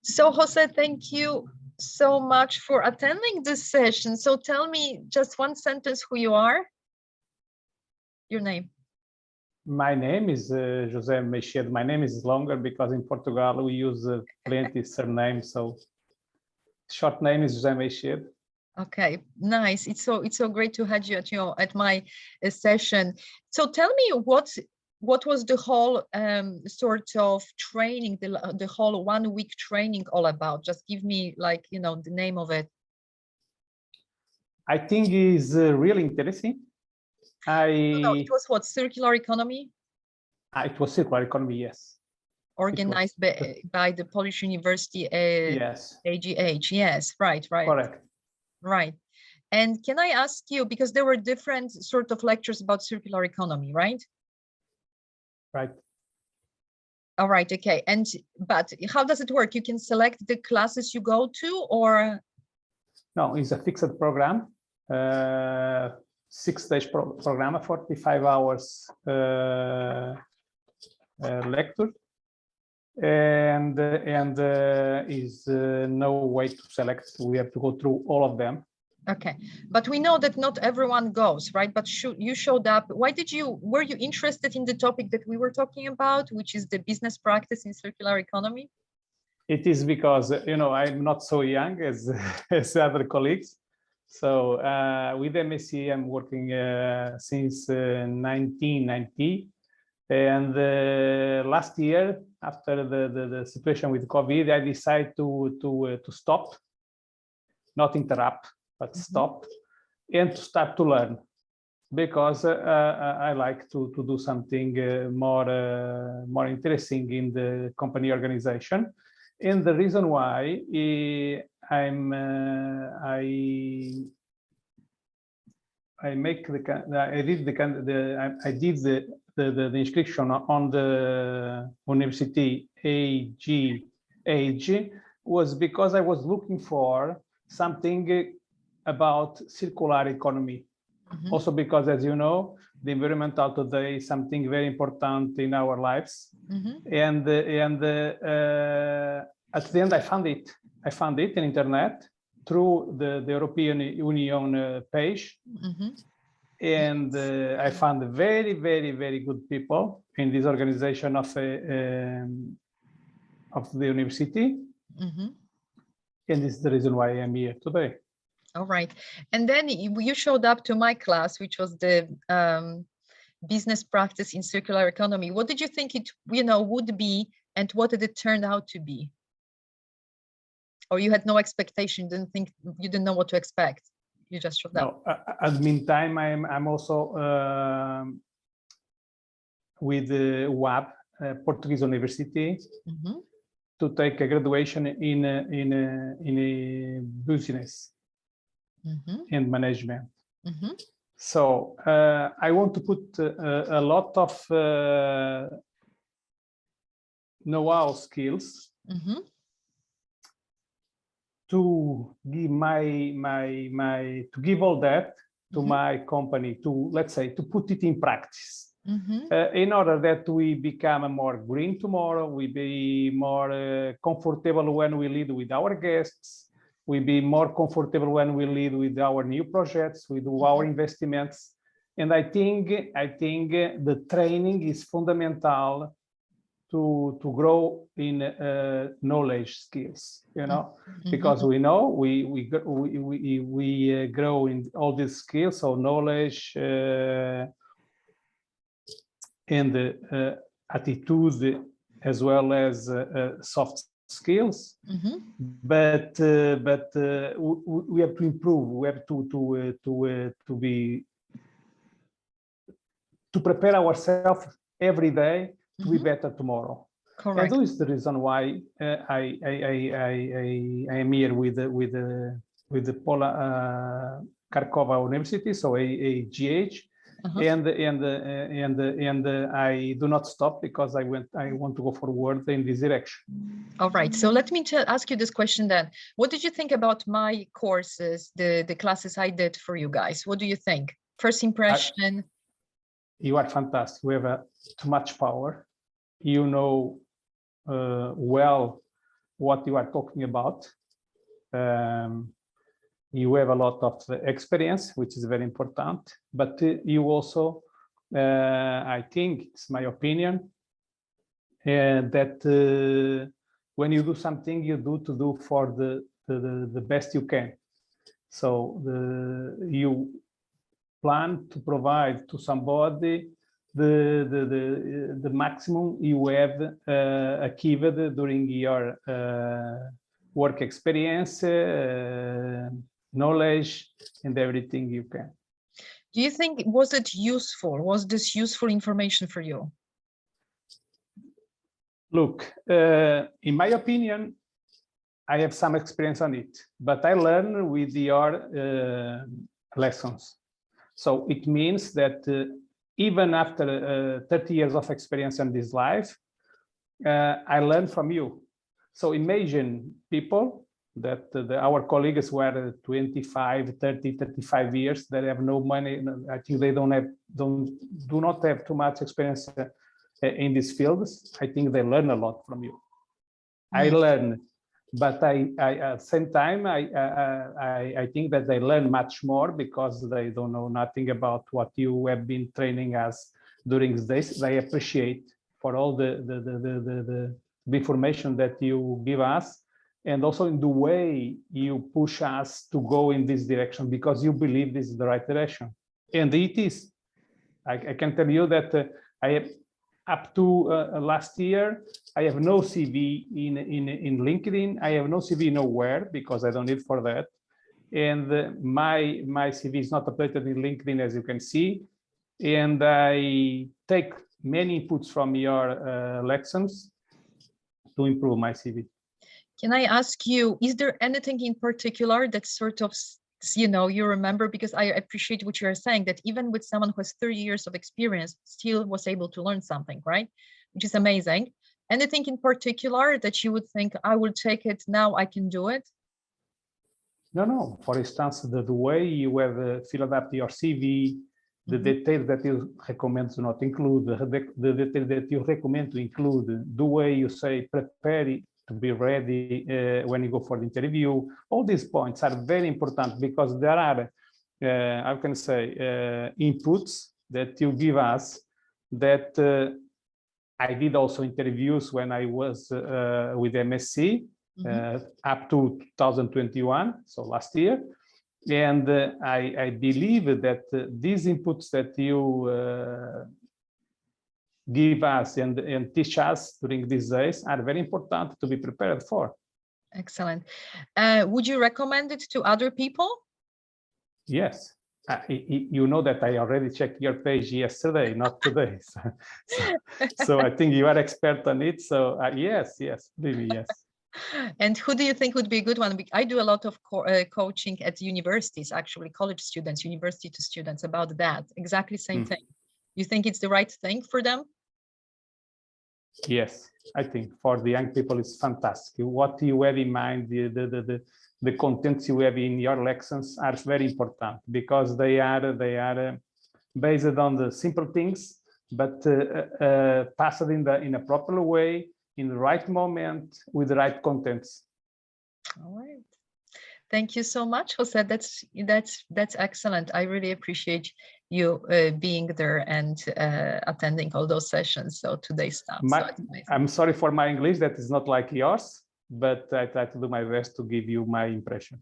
So Jose, thank you so much for attending this session. So tell me just one sentence who you are, your name. My name is José Meixedo. My name is longer because in Portugal we use plenty surname. So short name is José Meixedo. Okay, nice. It's so great to have you at my session. So tell me what was the whole sort of training, the whole 1 week training all about? Just give me like, the name of it. I think is really interesting. No, it was what, circular economy? It was circular economy, yes. Organized by the Polish University yes. AGH. Yes, right. Correct. Right. And can I ask you, because there were different sort of lectures about circular economy, right? Right. All right, okay. But how does it work? You can select the classes you go to, or? No, it's a fixed program, 6-day program, 45 hours lecture, and is no way to select. We have to go through all of them. Okay, but we know that not everyone goes, right? But you showed up. Were you interested in the topic that we were talking about, which is the business practice in circular economy? It is because, I'm not so young as, as other colleagues. So with MSc, I'm working since 1990. And last year, after the situation with COVID, I decided to stop, not interrupt, but stop, and to start to learn, because I like to do something more interesting in the company organization. And the reason why I did the inscription on the university AGH was because I was looking for something about circular economy. Also because, as you know, the environmental today is something very important in our lives. And at the end, I found it. I found it on internet through the European Union page. And I found very, very, very good people in this organization of the university. And this is the reason why I'm here today. All right. And then you showed up to my class, which was the business practice in circular economy. What did you think it, would be, and what did it turn out to be? Or you had no expectation, you didn't know what to expect? You just showed up. No, at the meantime, I'm also with the UAB, Portuguese University, to take a graduation in a business and management. So I want to put a lot of know-how skills to give to give all that to my company, to, let's say, to put it in practice. In order that we become more green tomorrow, we be more comfortable when we lead with our guests, we be more comfortable when we lead with our new projects, with our investments. And I think the training is fundamental to grow in knowledge skills, because we know we grow in all these skills, so knowledge and attitude, as well as soft skills. But we have to improve. We have to prepare ourselves every day to be better tomorrow. Correct. And this is the reason why I am here with the Pola Kharkova University, so AGH. And I do not stop because I want to go forward in this direction. All right. So let me ask you this question then. What did you think about my courses, the classes I did for you guys? What do you think? First impression? You are fantastic. We have too much power. You know well what you are talking about. You have a lot of experience, which is very important, but you also, I think it's my opinion, that when you do something, you do for the best you can. So you plan to provide to somebody the maximum you have achieved during your work experience, knowledge, and everything you can. Do you think, was it useful? Was this useful information for you? Look, in my opinion, I have some experience on it, but I learn with your lessons. So it means that even after 30 years of experience in this life, I learn from you. So imagine people that our colleagues were 25, 30, 35 years, they have no money. I think they do not have too much experience in these fields. I think they learn a lot from you. I learn, but I at the same time, I think that they learn much more because they don't know nothing about what you have been training us during the days. They appreciate for all the information that you give us, and also in the way you push us to go in this direction because you believe this is the right direction. And it is. I can tell you that I have, up to last year, I have no CV in LinkedIn. I have no CV nowhere because I don't need for that. And my CV is not updated in LinkedIn, as you can see. And I take many inputs from your lessons to improve my CV. Can I ask you, is there anything in particular that sort of, you know, you remember? Because I appreciate what you're saying, that even with someone who has 30 years of experience, still was able to learn something, right? Which is amazing. Anything in particular that you would think, I will take it now, I can do it? No. For instance, the way you have filled up your CV, the details that you recommend to not include, the details that you recommend to include, the way you say prepare it to be ready when you go for the interview. All these points are very important because there are, I can say, inputs that you give us that I did also interviews when I was with MSc up to 2021, so last year. And I believe that these inputs that you give us and teach us during these days are very important to be prepared for. Excellent. Would you recommend it to other people? Yes. You know that I already checked your page yesterday, not today. So I think you are expert on it. So yes, really, yes. And who do you think would be a good one? I do a lot of coaching at universities, actually, college students, university to students about that. Exactly same thing. You think it's the right thing for them? Yes, I think for the young people, it's fantastic. What you have in mind, the contents you have in your lessons are very important because they are based on the simple things, but passed in a proper way, in the right moment, with the right contents. All right. Thank you so much, Jose. That's excellent. I really appreciate you being there and attending all those sessions. So today's stuff. I'm sorry for my English, that is not like yours, but I try to do my best to give you my impression.